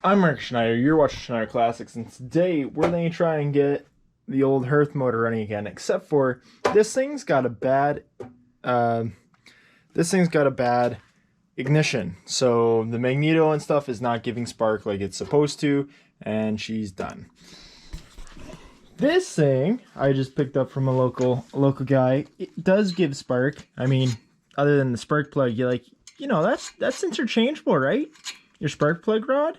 I'm Mark Schneider, you're watching Schneider Classics, and today we're going to try and get the old Hirth motor running again, except for this thing's got a bad, uh, ignition. So the magneto and stuff is not giving spark like it's supposed to, and she's done. This thing I just picked up from a local guy. It does give spark. I mean, other than the spark plug, that's interchangeable, right? Your spark plug rod.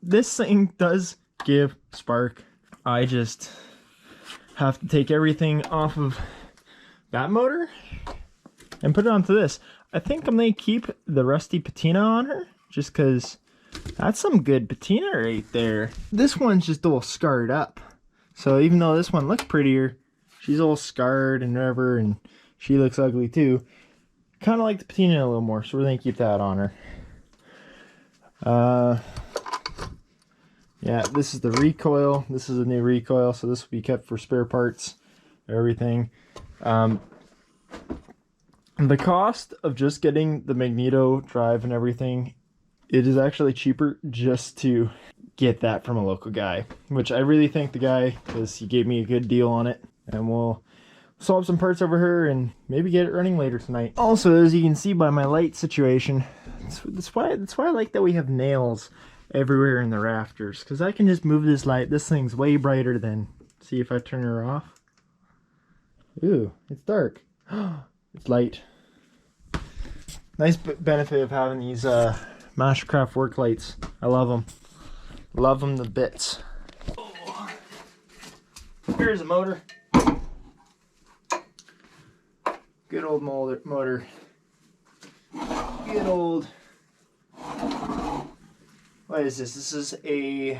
This thing does give spark. I just have to take everything off of that motor and put it onto this. I think I'm gonna keep the rusty patina on her just because that's some good patina right there. This one's just all scarred up. So even though this one looks prettier, she's all scarred and whatever, and she looks ugly too. Kind of like the patina a little more, so we're gonna keep that on her. Yeah, this is the recoil. This is a new recoil, so this will be kept for spare parts, everything. The cost of just getting the magneto drive and everything, it is actually cheaper just to get that from a local guy, which I really thank the guy because he gave me a good deal on it, and we'll swap some parts over here and maybe get it running later tonight. Also, as you can see by my light situation, that's why I like that we have nails everywhere in the rafters, because I can just move this light. This thing's way brighter than, see if I turn her off. Ooh, it's dark. It's light. Nice benefit of having these Mastercraft work lights. I love them. Love them to bits. Oh. Here's a motor. Good old motor. Good old. What is this? This is a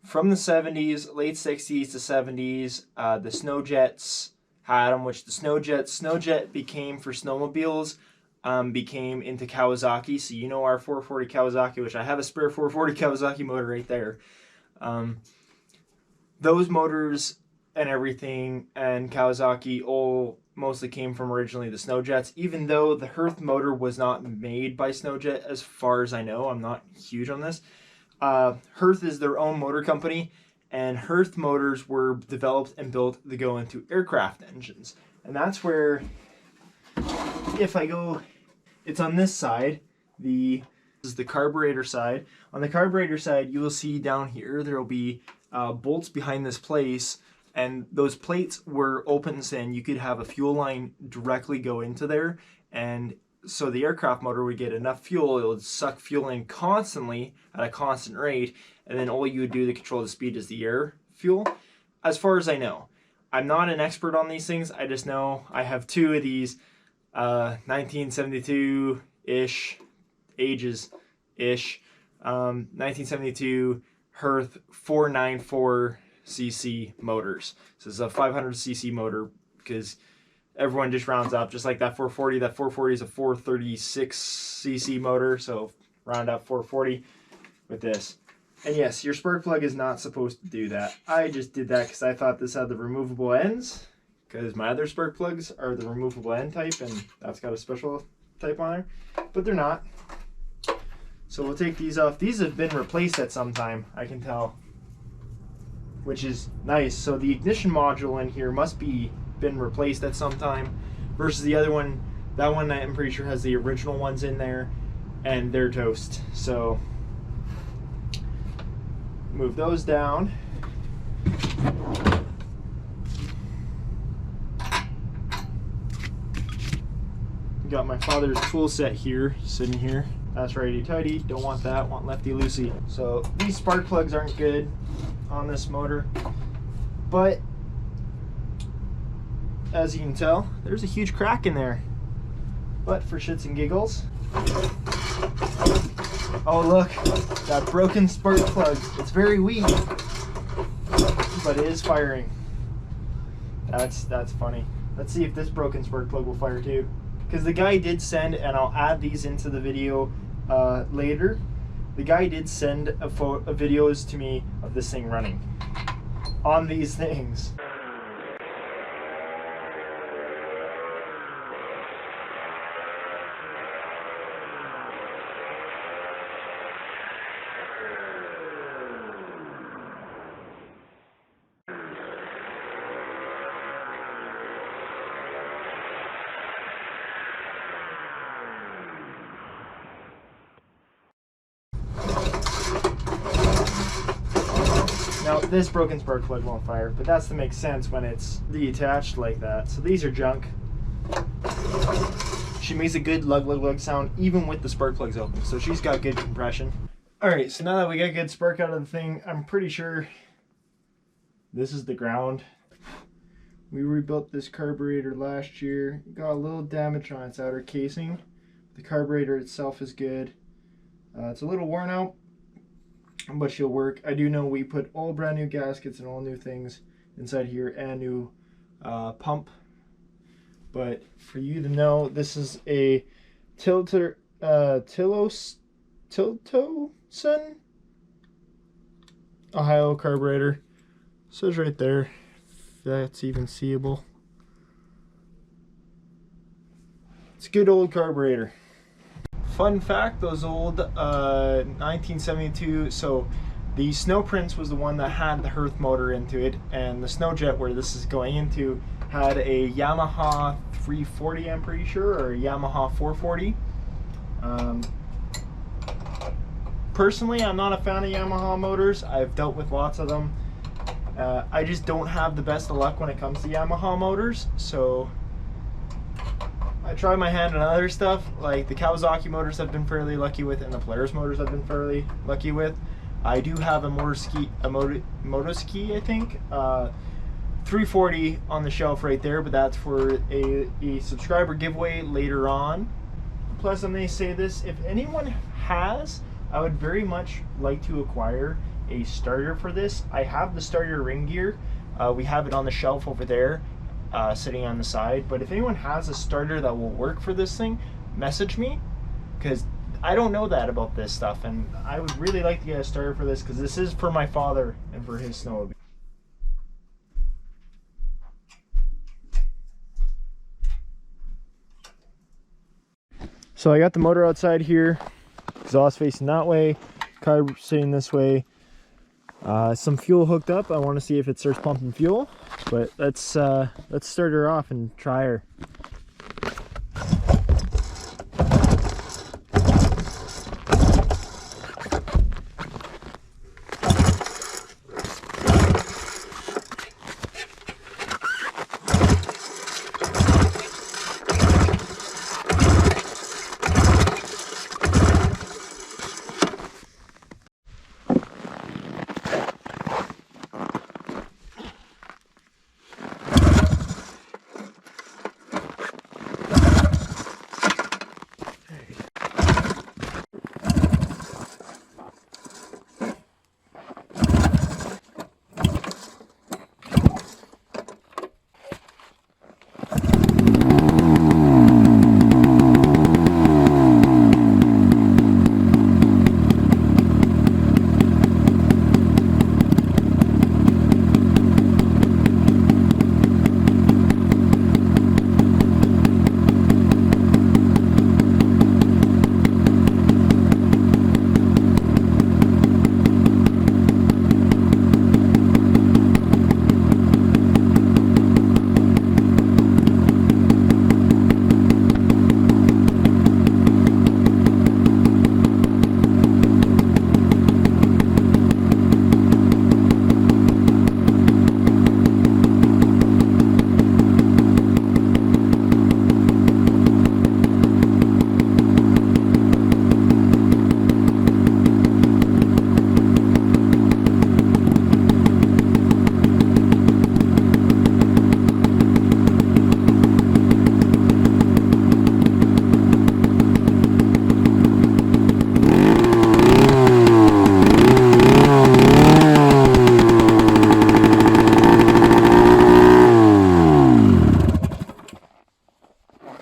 from the 70s, late 60s to 70s. The Snowjets had them, which the Snowjet became for snowmobiles. Became into Kawasaki, so you know our 440 Kawasaki, which I have a spare 440 Kawasaki motor right there. Those motors and everything and Kawasaki all mostly came from originally the Snowjets, even though the Hirth motor was not made by Snowjet as far as I know. I'm not huge on this. Hirth is their own motor company, and Hirth motors were developed and built to go into aircraft engines. And that's where, if I go, it's on this side. This is the carburetor side. On the carburetor side, you will see down here, there will be bolts behind this place, and those plates were open, and you could have a fuel line directly go into there, and so the aircraft motor would get enough fuel, it would suck fuel in constantly at a constant rate, and then all you would do to control the speed is the air fuel, as far as I know. I'm not an expert on these things. I just know I have two of these 1972-ish ages-ish 1972 Hirth 494cc motors. So it's a 500cc motor because everyone just rounds up, just like that 440. That 440 is a 436cc motor, so round up 440 with this. And yes, your spark plug is not supposed to do that. I just did that because I thought this had the removable ends, because my other spark plugs are the removable end type, and that's got a special type on there, but they're not. So we'll take these off. These have been replaced at some time, I can tell, which is nice. So the ignition module in here must be been replaced at some time, versus the other one, that one I'm pretty sure has the original ones in there, and they're toast. So move those down. Got my father's tool set here, sitting here. That's righty tighty, don't want that, want lefty loosey. So these spark plugs aren't good on this motor, but as you can tell, there's a huge crack in there. But for shits and giggles, oh look, that broken spark plug. It's very weak, but it is firing. That's funny. Let's see if this broken spark plug will fire too. Because the guy did send, and I'll add these into the video later, the guy did send videos to me of this thing running on these things. Now this broken spark plug won't fire, but that's to make sense when it's detached like that. So these are junk. She makes a good lug lug lug sound even with the spark plugs open, so she's got good compression. Alright, so now that we got good spark out of the thing, I'm pretty sure this is the ground. We rebuilt this carburetor last year. Got a little damage on its outer casing. The carburetor itself is good. It's a little worn out, but she'll work. I do know we put all brand new gaskets and all new things inside here and new pump. But for you to know, this is a Tiltoson Ohio carburetor. It says right there, if that's even seeable. It's a good old carburetor. Fun fact, those old 1972, so the Snow Prince was the one that had the Hirth motor into it, and the Snowjet, where this is going into, had a Yamaha 340, I'm pretty sure, or a Yamaha 440. Personally, I'm not a fan of Yamaha motors. I've dealt with lots of them. I just don't have the best of luck when it comes to Yamaha motors, so I try my hand on other stuff. Like the Kawasaki motors I've been fairly lucky with, and the Polaris motors I've been fairly lucky with. I do have a Motoski, I think, 340 on the shelf right there, but that's for a subscriber giveaway later on. Plus, I may say this, if anyone has, I would very much like to acquire a starter for this. I have the starter ring gear. We have it on the shelf over there, sitting on the side. But if anyone has a starter that will work for this thing, message me, because I don't know that about this stuff, and I would really like to get a starter for this, because this is for my father and for his snowmobile. So I got the motor outside here, exhaust facing that way, carb sitting this way. Some fuel hooked up. I want to see if it starts pumping fuel, but let's start her off and try her.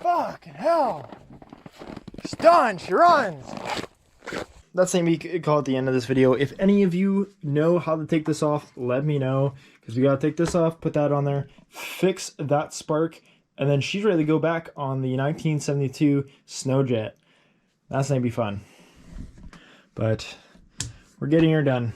Fucking hell. She's done. She runs. That's the we could call it the end of this video. If any of you know how to take this off, let me know. Because we got to take this off, put that on there, fix that spark, and then she's ready to go back on the 1972 Snowjet. That's going to be fun. But we're getting her done.